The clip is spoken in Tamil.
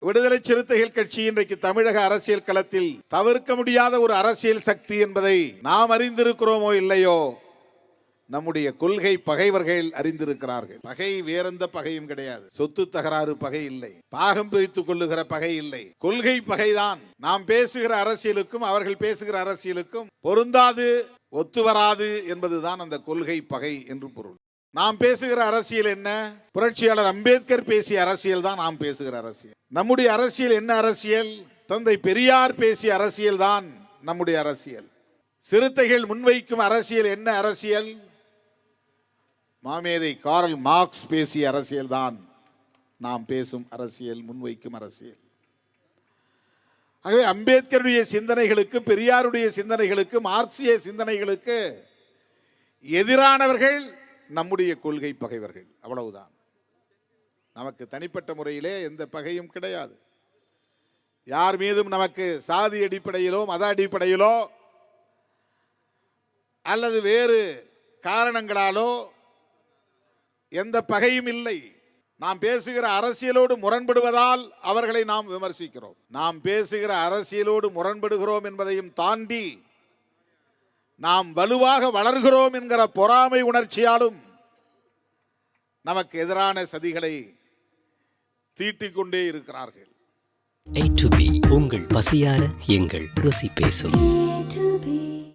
விடுதலை சிறுத்தைகள் கட்சி இன்றைக்கு தமிழக அரசியல் களத்தில் தவிர்க்க முடியாத ஒரு அரசியல் சக்தி என்பதை நாம் அறிந்திருக்கிறோமோ இல்லையோ, நம்முடைய கொள்கை பகைவர்கள் அறிந்திருக்கிறார்கள். பகை வேறெந்த பகையும் கிடையாது. சொத்து தகராறு பகை இல்லை, பாகம் பிரித்துக் கொள்ளுகிற பகை இல்லை, கொள்கை பகைதான். நாம் பேசுகிற அரசியலுக்கும் அவர்கள் பேசுகிற அரசியலுக்கும் பொருந்தாது, ஒத்துவராது என்பதுதான் அந்த கொள்கை பகை என்று பொருள். நாம் பேசுகிற அரசியல் என்ன? புரட்சியாளர் அம்பேத்கர் பேசிய அரசியல் தான் நாம் பேசுகிற அரசியல். நம்முடைய அரசியல் என்ன அரசியல்? தந்தை பெரியார் பேசிய அரசியல் தான் நம்முடைய அரசியல். சிறுத்தைகள் முன்வைக்கும் அரசியல் என்ன அரசியல்? மாமேதை கார்ல் மார்க்ஸ் பேசிய அரசியல் தான் நாம் பேசும் அரசியல், முன்வைக்கும் அரசியல். ஆகவே அம்பேத்கருடைய சிந்தனைகளுக்கு, பெரியாருடைய சிந்தனைகளுக்கு, மார்க்சிய சிந்தனைகளுக்கு எதிரானவர்கள் நம்முடைய கொள்கை பகைவர்கள். அவ்வளவுதான். நமக்கு தனிப்பட்ட முறையிலே எந்த பகையும் கிடையாது. யார் மீதும் நமக்கு சாதி அடிப்படையிலோ மத அடிப்படையிலோ அல்லது வேறு காரணங்களாலோ எந்த பகையும் இல்லை. நாம் பேசுகிற அரசியலோடு முரண்படுவதால் அவர்களை நாம் விமர்சிக்கிறோம். நாம் பேசுகிற அரசியலோடு முரண்படுகிறோம் என்பதையும் தாண்டி நாம் வலுவாக வளர்கிறோம் என்கிற பொறாமை உணர்ச்சியாலும் நமக்கு எதிரான சதிகளை தீட்டிக் கொண்டே இருக்கிறார்கள். A to B, உங்கள் பசியார எங்கள் ருசி பேசும்.